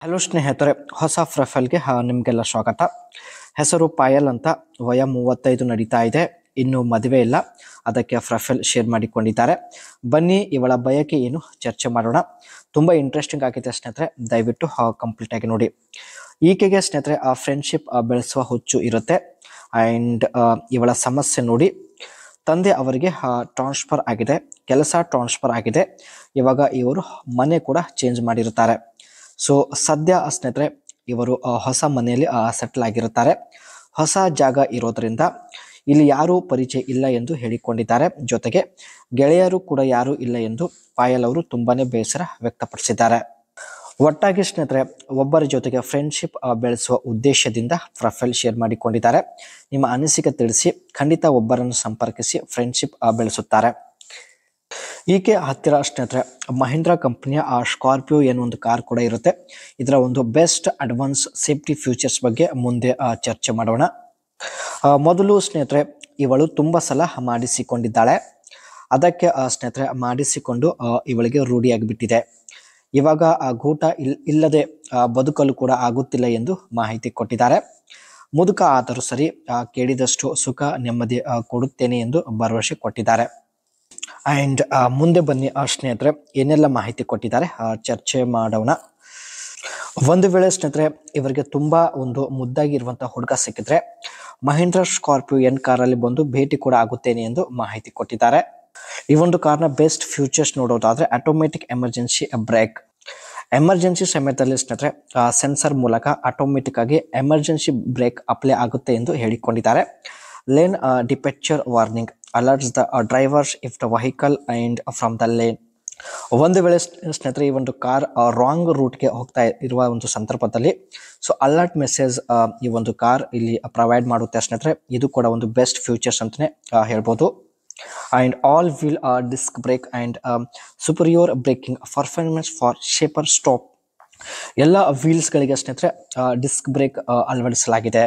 Hello ಸ್ನೇಹಿತರೆ, ಹೊಸ ಪ್ರೊಫೈಲ್ಗೆ ನಿಮಗೆಲ್ಲ ಸ್ವಾಗತ. ಹೆಸರು ಪಾಯಲ್ ಅಂತ, ವಯ 35 ನಡೀತಾ ಇದೆ. ಇನ್ನು ಮದುವೆ ಇಲ್ಲ, ಅದಕ್ಕೆ ಪ್ರೊಫೈಲ್ ಶೇರ್ ಮಾಡಿಕೊಂಡಿದ್ದಾರೆ. ಬನ್ನಿ ಇವಳ ಬಯಕೆ ಏನು ಚರ್ಚೆ ಮಾಡೋಣ. ತುಂಬ ಇಂಟ್ರೆಸ್ಟಿಂಗ್ ಆಗಿದೆ ಸ್ನೇಹಿತರೆ, ದಯವಿಟ್ಟು ಕಂಪ್ಲೀಟ್ ಆಗಿ ನೋಡಿ. ಈಕೆಗೆ ಸ್ನೇಹಿತರೆ ಫ್ರೆಂಡ್ಶಿಪ್ ಬೆಳೆಸುವ ಹುಚ್ಚು ಇರುತ್ತೆ. ಆ್ಯಂಡ್ ಇವಳ ಸಮಸ್ಯೆ ನೋಡಿ, ತಂದೆ ಅವರಿಗೆ ಟ್ರಾನ್ಸ್ಫರ್ ಆಗಿದೆ, ಕೆಲಸ ಟ್ರಾನ್ಸ್ಫರ್ ಆಗಿದೆ. ಇವಾಗ ಇವರು ಮನೆ ಕೂಡ ಚೇಂಜ್ ಮಾಡಿರುತ್ತಾರೆ. ಸೊ ಸದ್ಯ ಸ್ನೇಹಿತರೆ ಇವರು ಹೊಸ ಮನೆಯಲ್ಲಿ ಸೆಟ್ಲ್ ಆಗಿರುತ್ತಾರೆ. ಹೊಸ ಜಾಗ ಇರೋದ್ರಿಂದ ಇಲ್ಲಿ ಯಾರೂ ಪರಿಚಯ ಇಲ್ಲ ಎಂದು ಹೇಳಿಕೊಂಡಿದ್ದಾರೆ. ಜೊತೆಗೆ ಗೆಳೆಯರು ಕೂಡ ಯಾರೂ ಇಲ್ಲ ಎಂದು ಪಾಯಲ್ ಅವರು ತುಂಬಾನೇ ಬೇಸರ ವ್ಯಕ್ತಪಡಿಸಿದ್ದಾರೆ. ಒಟ್ಟಾಗಿ ಸ್ನೇಹಿತರೆ ಒಬ್ಬರ ಜೊತೆಗೆ ಫ್ರೆಂಡ್ಶಿಪ್ ಬೆಳೆಸುವ ಉದ್ದೇಶದಿಂದ ಪ್ರೊಫೈಲ್ ಶೇರ್ ಮಾಡಿಕೊಂಡಿದ್ದಾರೆ. ನಿಮ್ಮ ಅನಿಸಿಕೆ ತಿಳಿಸಿ. ಖಂಡಿತ ಒಬ್ಬರನ್ನು ಸಂಪರ್ಕಿಸಿ ಫ್ರೆಂಡ್ಶಿಪ್ ಬೆಳೆಸುತ್ತಾರೆ. ಈಕೆ ಹತ್ತಿರ ಸ್ನೇಹಿತರೆ ಮಹೀಂದ್ರ ಕಂಪನಿಯ ಸ್ಕಾರ್ಪಿಯೋ ಏನೊಂದು ಕಾರ್ ಕೂಡ ಇರುತ್ತೆ. ಇದರ ಒಂದು ಬೆಸ್ಟ್ ಅಡ್ವಾನ್ಸ್ ಸೇಫ್ಟಿ ಫ್ಯೂಚರ್ಸ್ ಬಗ್ಗೆ ಮುಂದೆ ಚರ್ಚೆ ಮಾಡೋಣ. ಮೊದಲು ಸ್ನೇಹಿತರೆ ಇವಳು ತುಂಬ ಸಲ ಮಾಡಿಸಿಕೊಂಡಿದ್ದಾಳೆ. ಅದಕ್ಕೆ ಸ್ನೇಹಿತರೆ ಮಾಡಿಸಿಕೊಂಡು ಇವಳಿಗೆ ರೂಢಿಯಾಗಿಬಿಟ್ಟಿದೆ. ಇವಾಗ ಗೂಟ ಇಲ್ಲದೆ ಬದುಕಲು ಕೂಡ ಆಗುತ್ತಿಲ್ಲ ಎಂದು ಮಾಹಿತಿ ಕೊಟ್ಟಿದ್ದಾರೆ. ಮುದುಕ ಆದರೂ ಸರಿ, ಕೇಳಿದಷ್ಟು ಸುಖ ನೆಮ್ಮದಿ ಕೊಡುತ್ತೇನೆ ಎಂದು ಭರವಸೆ ಕೊಟ್ಟಿದ್ದಾರೆ. ಆ್ಯಂಡ್ ಮುಂದೆ ಬನ್ನಿ ಸ್ನೇಹಿತರೆ ಏನೆಲ್ಲ ಮಾಹಿತಿ ಕೊಟ್ಟಿದ್ದಾರೆ ಚರ್ಚೆ ಮಾಡೋಣ. ಒಂದು ವೇಳೆ ಸ್ನೇಹಿತರೆ ಇವರಿಗೆ ತುಂಬ ಒಂದು ಮುದ್ದಾಗಿರುವಂಥ ಹುಡುಗ ಸಿಕ್ಕಿದ್ರೆ ಮಹೀಂದ್ರ ಸ್ಕಾರ್ಪಿಯೋ ಎನ್ ಕಾರಲ್ಲಿ ಬಂದು ಭೇಟಿ ಕೂಡ ಆಗುತ್ತೇನೆ ಎಂದು ಮಾಹಿತಿ ಕೊಟ್ಟಿದ್ದಾರೆ. ಈ ಒಂದು ಕಾರ್ನ ಬೆಸ್ಟ್ ಫ್ಯೂಚರ್ಸ್ ನೋಡೋದಾದ್ರೆ ಆಟೋಮೆಟಿಕ್ ಎಮರ್ಜೆನ್ಸಿ ಬ್ರೇಕ್. ಎಮರ್ಜೆನ್ಸಿ ಸಮಯದಲ್ಲಿ ಸ್ನೇಹಿತರೆ ಸೆನ್ಸರ್ ಮೂಲಕ ಆಟೋಮೆಟಿಕ್ ಆಗಿ ಎಮರ್ಜೆನ್ಸಿ ಬ್ರೇಕ್ ಅಪ್ಲೈ ಆಗುತ್ತೆ ಎಂದು ಹೇಳಿಕೊಂಡಿದ್ದಾರೆ. Lane departure warning alerts the drivers if the vehicle and from the lane. ಒಂದು ವೇಳೆ ಸ್ನೇಹಿತರೆ ಈ ಒಂದು ಕಾರ್ ರಾಂಗ್ ರೂಟ್ಗೆ ಹೋಗ್ತಾ ಇರುವ ಒಂದು ಸಂದರ್ಭದಲ್ಲಿ ಸೊ ಅಲರ್ಟ್ ಮೆಸೇಜ್ ಈ ಒಂದು ಕಾರ್ ಇಲ್ಲಿ ಪ್ರೊವೈಡ್ ಮಾಡುತ್ತೆ ಸ್ನೇಹಿತರೆ. ಇದು ಕೂಡ ಒಂದು ಬೆಸ್ಟ್ ಫ್ಯೂಚರ್ಸ್ ಅಂತಲೇ ಹೇಳ್ಬೋದು. And all wheel disc brake and superior braking performance for sharper stop. ಎಲ್ಲ ವೀಲ್ಸ್ಗಳಿಗೆ ಸ್ನೇಹಿತರೆ ಡಿಸ್ಕ್ ಬ್ರೇಕ್ ಅಳವಡಿಸಲಾಗಿದೆ.